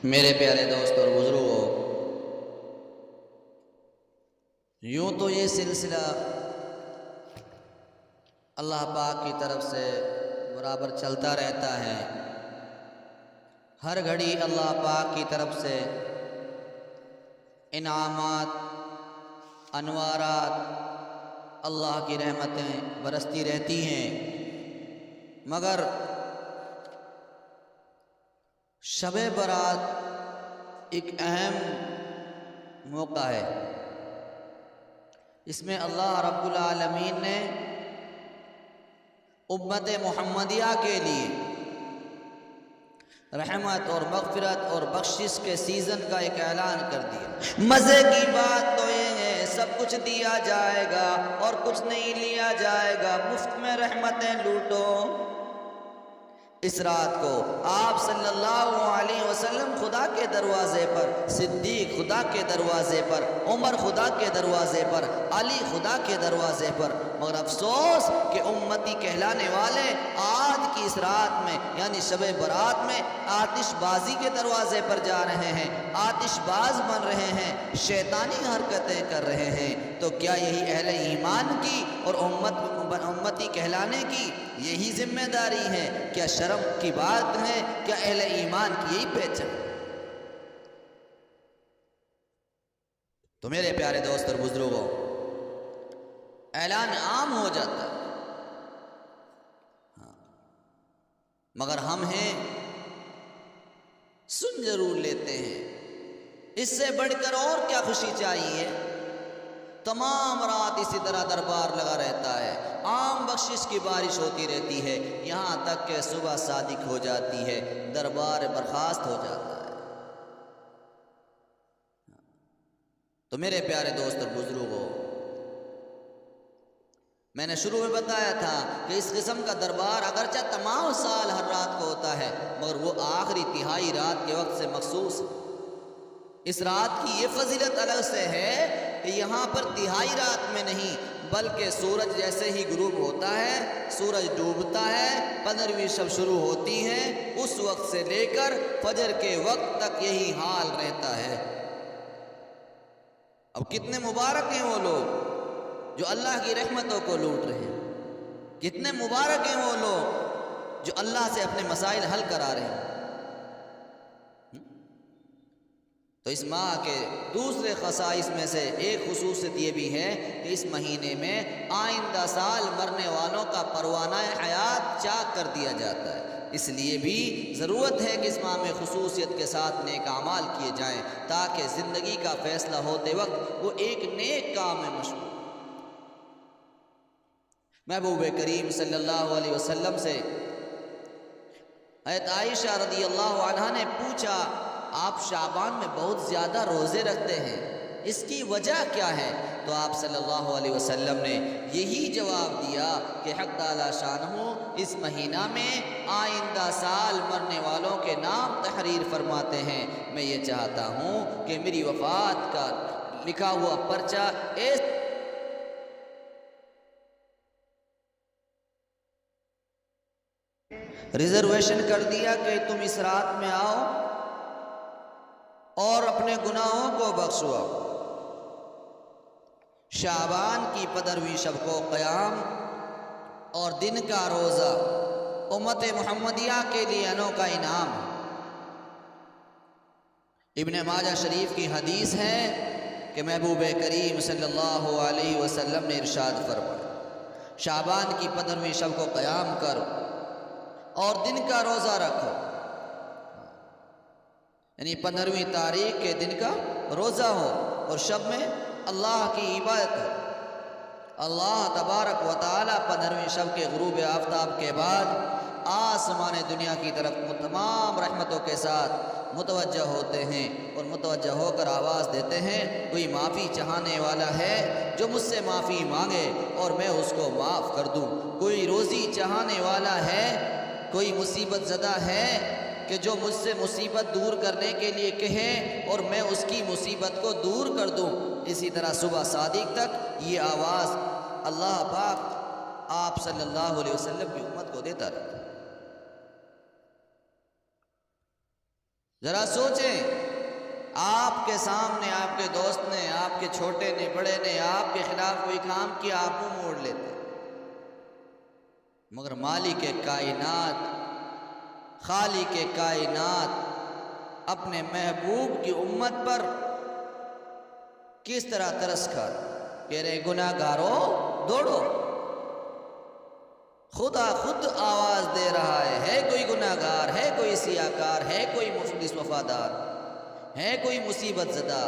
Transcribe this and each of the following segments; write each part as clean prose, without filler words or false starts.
میرے پیارے دوست اور بزرگوں، یوں تو یہ سلسلہ اللہ پاک کی طرف سے برابر چلتا رہتا ہے۔ ہر گھڑی اللہ پاک کی طرف سے انعامات، انوارات، اللہ کی رحمتیں برستی رہتی ہیں، مگر شب برات ایک اہم موقع ہے۔ اس میں اللہ رب العالمین نے امت محمدیہ کے لیے رحمت اور مغفرت اور بخشش کے سیزن کا ایک اعلان کر دیا۔ مزے کی بات تو یہ ہے سب کچھ دیا جائے گا اور کچھ نہیں لیا جائے گا، مفت میں رحمتیں لوٹو۔ اس رات کو آپ صلی اللہ علیہ وسلم خدا کے دروازے پر، صدیق خدا کے دروازے پر، عمر خدا کے دروازے پر، علی خدا کے دروازے پر، مگر افسوس کہ امتی کہلانے والے آج کی اس رات میں یعنی شب برات میں آتش بازی کے دروازے پر جا رہے ہیں، آتش باز بن رہے ہیں، شیطانی حرکتیں کر رہے ہیں۔ تو کیا یہی اہل ایمان کی اور امتی کہلانے کی یہی ذمہ داری ہے؟ کیا شرم کی بات ہے؟ کیا اہل ایمان کی یہی پہچان؟ تو میرے پیارے دوست اور بزرگوں، اعلان عام ہو جاتا ہے، مگر ہم ہیں سن ضرور لیتے ہیں۔ اس سے بڑھ کر اور کیا خوشی چاہیے؟ تمام رات اسی طرح دربار لگا رہتا ہے، عام بخشش کی بارش ہوتی رہتی ہے، یہاں تک کہ صبح صادق ہو جاتی ہے، دربار برخاست ہو جاتا ہے۔ تو میرے پیارے دوست اور بزرگوں، میں نے شروع میں بتایا تھا کہ اس قسم کا دربار اگرچہ تمام سال ہر رات کو ہوتا ہے، مگر وہ آخری تہائی رات کے وقت سے مخصوص ہے۔ اس رات کی یہ فضیلت الگ سے ہے کہ یہاں پر تہائی رات میں نہیں بلکہ سورج جیسے ہی غروب ہوتا ہے، سورج ڈوبتا ہے، 15ویں شب شروع ہوتی ہے، اس وقت سے لے کر فجر کے وقت تک یہی حال رہتا ہے۔ اب کتنے مبارک ہیں وہ لوگ جو اللہ کی رحمتوں کو لوٹ رہے ہیں، کتنے مبارک ہیں وہ لوگ جو اللہ سے اپنے مسائل حل کرا رہے ہیں۔ تو اس ماہ کے دوسرے خصائص میں سے ایک خصوصیت یہ بھی ہے کہ اس مہینے میں آئندہ سال مرنے والوں کا پروانہ حیات چاک کر دیا جاتا ہے۔ اس لیے بھی ضرورت ہے کہ اس ماہ میں خصوصیت کے ساتھ نیک اعمال کیے جائیں تاکہ زندگی کا فیصلہ ہوتے وقت وہ ایک نیک کام میں مشغول۔ محبوب کریم صلی اللہ علیہ وسلم سے حضرت عائشہ رضی اللہ عنہا نے پوچھا، آپ شعبان میں بہت زیادہ روزے رکھتے ہیں، اس کی وجہ کیا ہے؟ تو آپ صلی اللہ علیہ وسلم نے یہی جواب دیا کہ حق تعالی شانہ اس مہینہ میں آئندہ سال مرنے والوں کے نام تحریر فرماتے ہیں۔ میں یہ چاہتا ہوں کہ میری وفات کا لکھا ہوا پرچہ ریزرویشن کر دیا کہ تم اس رات میں آؤ اور اپنے گناہوں کو بخشو۔ شعبان کی 15ویں شب کو قیام اور دن کا روزہ امت محمدیہ کے لیے انوکھا انعام ہے۔ ابن ماجہ شریف کی حدیث ہے کہ محبوب کریم صلی اللہ علیہ وسلم نے ارشاد فرمایا، شعبان کی 15ویں شب کو قیام کرو اور دن کا روزہ رکھو، یعنی 15ویں تاریخ کے دن کا روزہ ہو اور شب میں اللہ کی عبادت ہو۔ اللہ تبارک و تعالی 15ویں شب کے غروب آفتاب کے بعد آسمان دنیا کی طرف تمام رحمتوں کے ساتھ متوجہ ہوتے ہیں اور متوجہ ہو کر آواز دیتے ہیں، کوئی معافی چاہنے والا ہے جو مجھ سے معافی مانگے اور میں اس کو معاف کر دوں، کوئی روزی چاہنے والا ہے، کوئی مصیبت زدہ ہے کہ جو مجھ سے مصیبت دور کرنے کے لیے کہے اور میں اس کی مصیبت کو دور کر دوں۔ اسی طرح صبح صادق تک یہ آواز اللہ پاک آپ صلی اللہ علیہ وسلم کی امت کو دیتا رہتا ہے۔ ذرا سوچیں، آپ کے سامنے آپ کے دوست نے، آپ کے چھوٹے نے، بڑے نے آپ کے خلاف کوئی کام کیا، آپ منہ موڑ لیتے، مگر مالک کائنات، خالق کائنات اپنے محبوب کی امت پر کس طرح ترس کھا، کہہ رہے گناہ گارو دوڑو، خدا خود آواز دے رہا ہے کوئی گناہ گار، ہے کوئی سیاکار، ہے کوئی مفلس وفادار، ہے کوئی مصیبت زدہ،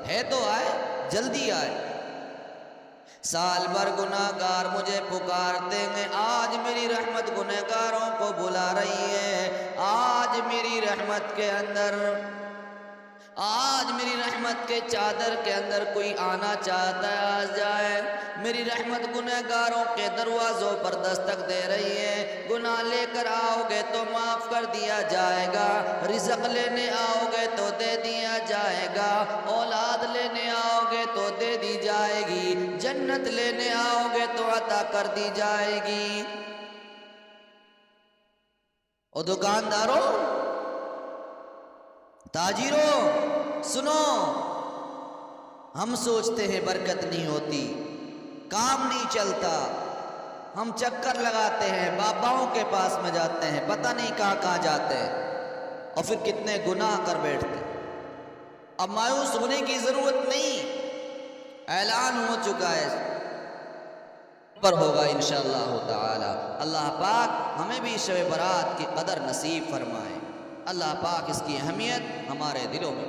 ہے تو آئے، جلدی آئے۔ سال بھر گناہ گار مجھے پکارتے ہیں، آج میری رحمت گناہ گاروں کو بلا رہی ہے، آج میری رحمت کے اندر، آج میری رحمت کے چادر کے اندر کوئی آنا چاہتا ہے آ جائے، میری رحمت گناہ گاروں کے دروازوں پر دستک دے رہی ہے، گناہ لے کر آؤ گے تو معاف کر دیا جائے گا، رزق لینے آؤ گے تو دے دیا جائے گا، اولاد لینے آؤ گے تو دے دی جائے گی، جنت لینے آؤ گے تو عطا کر دی جائے گی۔ او دکانداروں، تاجروں، سنو، ہم سوچتے ہیں برکت نہیں ہوتی، کام نہیں چلتا، ہم چکر لگاتے ہیں، باباؤں کے پاس میں جاتے ہیں، پتہ نہیں کہاں کہاں جاتے ہیں، اور پھر کتنے گناہ کر بیٹھتے ہیں۔ اب مایوس ہونے کی ضرورت نہیں، اعلان ہو چکا ہے، پر ہوگا انشاءاللہ تعالی۔ اللہ پاک ہمیں بھی شب برات کی قدر نصیب فرمائے، اللہ پاک اس کی اہمیت ہمارے دلوں میں